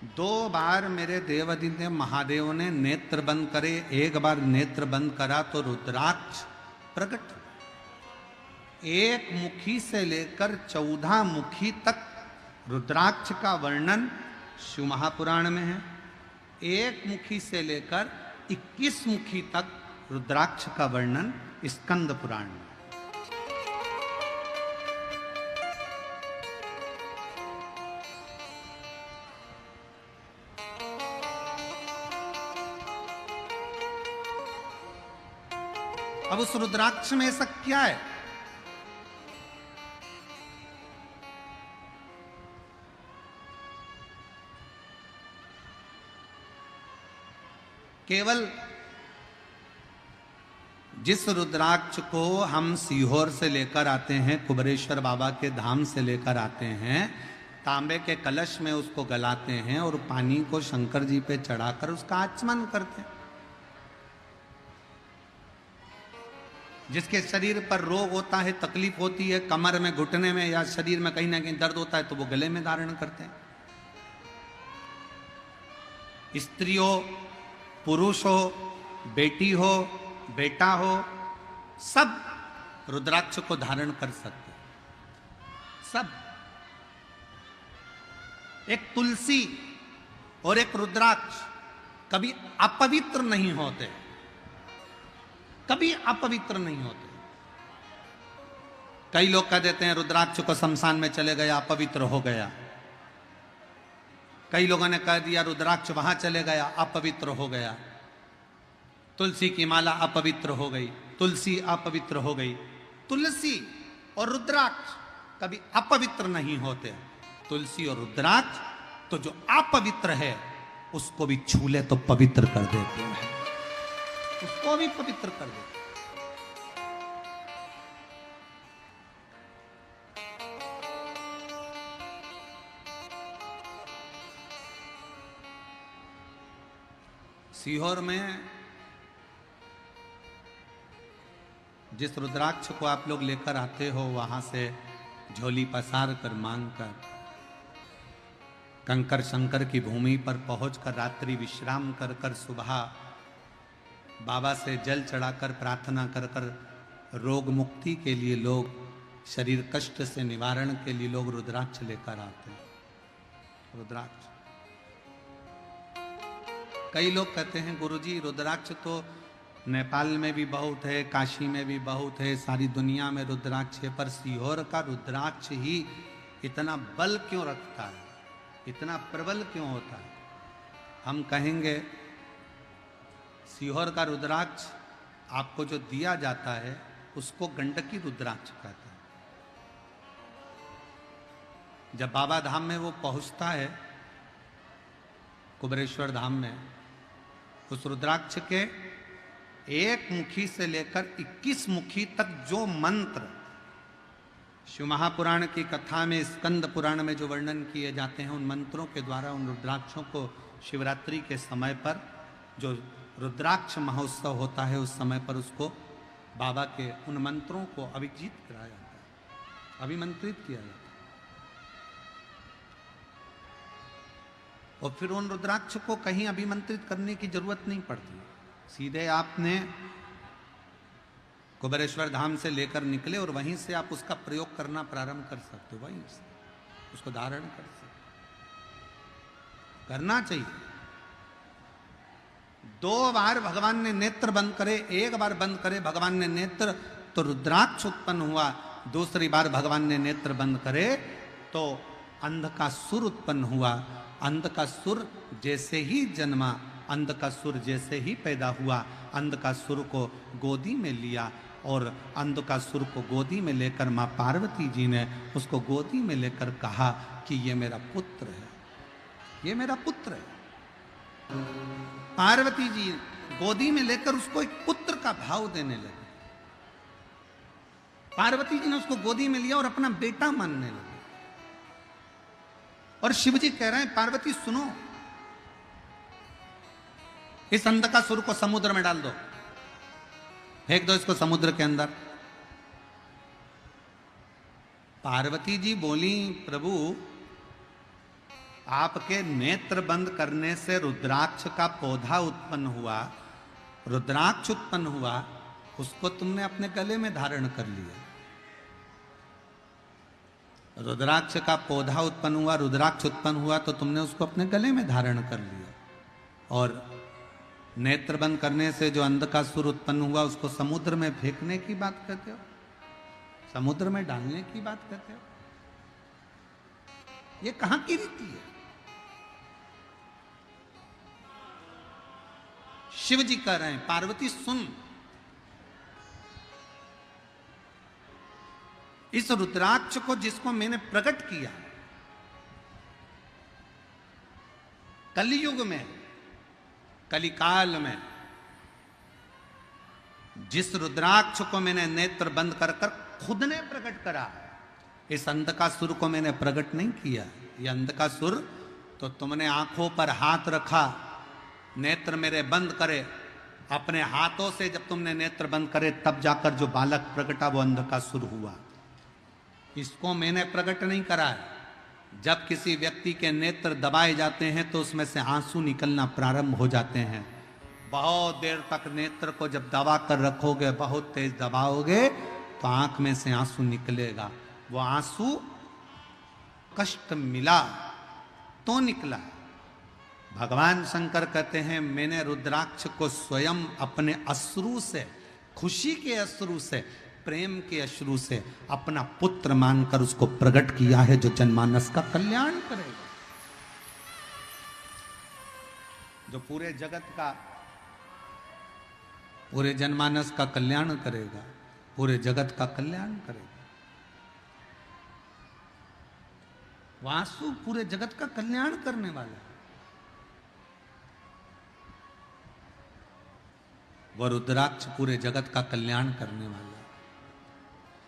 दो बार मेरे देवादिदेव महादेव ने नेत्र बंद करे, एक बार नेत्र बंद करा तो रुद्राक्ष प्रकट। एक मुखी से लेकर 14 मुखी तक रुद्राक्ष का वर्णन शिव महापुराण में है। एक मुखी से लेकर 21 मुखी तक रुद्राक्ष का वर्णन स्कंद पुराण में। अब उस रुद्राक्ष में ऐसा क्या है? केवल जिस रुद्राक्ष को हम सीहोर से लेकर आते हैं, कुबरेश्वर बाबा के धाम से लेकर आते हैं, तांबे के कलश में उसको गलाते हैं और पानी को शंकर जी पे चढ़ाकर उसका आचमन करते हैं। जिसके शरीर पर रोग होता है, तकलीफ होती है, कमर में, घुटने में या शरीर में कहीं ना कहीं दर्द होता है, तो वो गले में धारण करते हैं। स्त्री हो, पुरुष हो, बेटी हो, बेटा हो, सब रुद्राक्ष को धारण कर सकते हैं। सब। एक तुलसी और एक रुद्राक्ष कभी अपवित्र नहीं होते, कभी अपवित्र नहीं होते। कई लोग कह देते हैं रुद्राक्ष को शमशान में चले गया, अपवित्र हो गया। कई लोगों ने कह दिया रुद्राक्ष वहां चले गया, अपवित्र हो गया। तुलसी की माला अपवित्र हो गई, तुलसी अपवित्र हो गई। तुलसी और रुद्राक्ष कभी अपवित्र नहीं होते। तुलसी और रुद्राक्ष तो जो अपवित्र है उसको भी छू ले तो पवित्र कर देते हैं, उसको भी पवित्र कर देते। सीहोर में जिस रुद्राक्ष को आप लोग लेकर आते हो, वहां से झोली पसार कर, मांग कर, कंकर शंकर की भूमि पर पहुंचकर रात्रि विश्राम कर कर सुबह बाबा से जल चढ़ाकर प्रार्थना कर कर रोग मुक्ति के लिए लोग, शरीर कष्ट से निवारण के लिए लोग रुद्राक्ष लेकर आते हैं। रुद्राक्ष कई लोग कहते हैं गुरुजी रुद्राक्ष तो नेपाल में भी बहुत है, काशी में भी बहुत है, सारी दुनिया में रुद्राक्ष है, पर सीहोर का रुद्राक्ष ही इतना बल क्यों रखता है, इतना प्रबल क्यों होता है? हम कहेंगे सीहोर का रुद्राक्ष आपको जो दिया जाता है उसको गंडकी रुद्राक्ष कहते हैं। जब बाबा धाम में वो पहुंचता है, कुबरेश्वर धाम में, उस रुद्राक्ष के एक मुखी से लेकर 21 मुखी तक जो मंत्र शिव महापुराण की कथा में, स्कंद पुराण में जो वर्णन किए जाते हैं, उन मंत्रों के द्वारा उन रुद्राक्षों को शिवरात्रि के समय पर जो रुद्राक्ष महोत्सव होता है, उस समय पर उसको बाबा के उन मंत्रों को अभिजीत कराया जाता है, अभिमंत्रित किया जाता है। और फिर उन रुद्राक्ष को कहीं अभिमंत्रित करने की जरूरत नहीं पड़ती, सीधे आपने कुबरेश्वर धाम से लेकर निकले और वहीं से आप उसका प्रयोग करना प्रारंभ कर सकते हो, वहीं से उसको धारण कर सकते, करना चाहिए। 2 बार भगवान ने नेत्र बंद करे, एक बार बंद करे भगवान ने नेत्र तो रुद्राक्ष उत्पन्न हुआ, दूसरी बार भगवान ने नेत्र बंद करे तो अंधकासुर उत्पन्न हुआ। अंधकासुर जैसे ही जन्मा, अंधकासुर जैसे ही पैदा हुआ, अंधकासुर को गोदी में लिया और अंधकासुर को गोदी में लेकर मां पार्वती जी ने उसको गोदी में लेकर कहा कि ये मेरा पुत्र है, ये मेरा पुत्र है। पार्वती जी गोदी में लेकर उसको एक पुत्र का भाव देने लगे। पार्वती जी ने उसको गोदी में लिया और अपना बेटा मानने लगे। और शिव जी कह रहे हैं पार्वती सुनो, इस अंधकासुर को समुद्र में डाल दो, फेंक दो इसको समुद्र के अंदर। पार्वती जी बोली प्रभु आपके नेत्र बंद करने से रुद्राक्ष का पौधा उत्पन्न हुआ, रुद्राक्ष उत्पन्न हुआ, उसको तुमने अपने गले में धारण कर लिया। रुद्राक्ष का पौधा उत्पन्न हुआ, रुद्राक्ष उत्पन्न हुआ तो तुमने उसको अपने गले में धारण कर लिया। और नेत्र बंद करने से जो अंधकासुर उत्पन्न हुआ उसको समुद्र में फेंकने की बात कहते हो, समुद्र में डालने की बात कहते हो? ये कहां की रीति है? शिव जी कह रहे हैं पार्वती सुन, इस रुद्राक्ष को जिसको मैंने प्रकट किया कलयुग में, कलिकाल में, जिस रुद्राक्ष को मैंने नेत्र बंद कर कर खुद ने प्रकट करा, इस अंधकासुर को मैंने प्रकट नहीं किया। ये अंधकासुर तो तुमने आंखों पर हाथ रखा, नेत्र मेरे बंद करे, अपने हाथों से जब तुमने नेत्र बंद करे तब जाकर जो बालक प्रकटा वो अंधकासुर हुआ। इसको मैंने प्रकट नहीं करा है। जब किसी व्यक्ति के नेत्र दबाए जाते हैं तो उसमें से आंसू निकलना प्रारंभ हो जाते हैं। बहुत देर तक नेत्र को जब दबा कर रखोगे, बहुत तेज दबाओगे तो आंख में से आंसू निकलेगा। वो आंसू कष्ट मिला तो निकला। भगवान शंकर कहते हैं मैंने रुद्राक्ष को स्वयं अपने अश्रु से, खुशी के अश्रु से, प्रेम के अश्रु से अपना पुत्र मानकर उसको प्रकट किया है जो जनमानस का कल्याण करेगा, जो पूरे जगत का, पूरे जनमानस का कल्याण करेगा, पूरे जगत का कल्याण करेगा। वासु पूरे जगत का कल्याण करने वाला है। वह रुद्राक्ष पूरे जगत का कल्याण करने वाला है।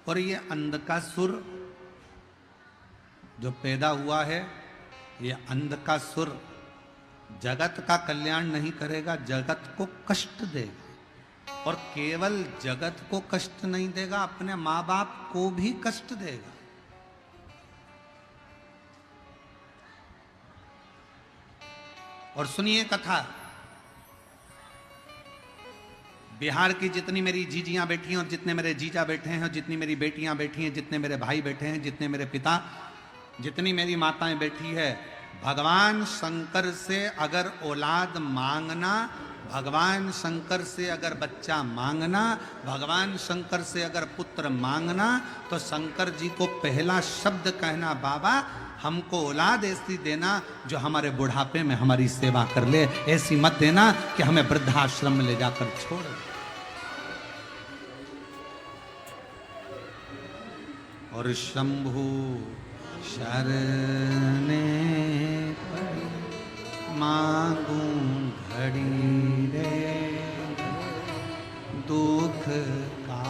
और ये अंधकासुर जो पैदा हुआ है, ये अंधकासुर जगत का कल्याण नहीं करेगा, जगत को कष्ट देगा। और केवल जगत को कष्ट नहीं देगा, अपने माँ बाप को भी कष्ट देगा। और सुनिए कथा, बिहार की जितनी मेरी जीजियां बैठी हैं और जितने मेरे जीजा बैठे हैं और जितनी मेरी बेटियां बैठी हैं, जितने मेरे भाई बैठे हैं, जितने मेरे पिता, जितनी मेरी माताएं बैठी है, भगवान शंकर से अगर औलाद मांगना, भगवान शंकर से अगर बच्चा मांगना, भगवान शंकर से अगर पुत्र मांगना तो शंकर जी को पहला शब्द कहना, बाबा हमको औलाद ऐसी देना जो हमारे बुढ़ापे में हमारी सेवा कर ले, ऐसी मत देना कि हमें वृद्धाश्रम में ले जाकर छोड़ दे। और शंभु शरणे पड़ी मांगू घड़ी रे, दुख का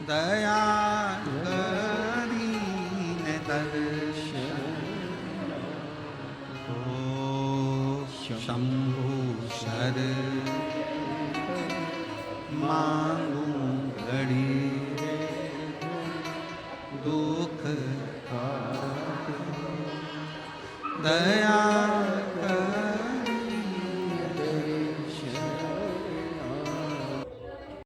दया करी ने दर्शन ओ शंभु शर मांग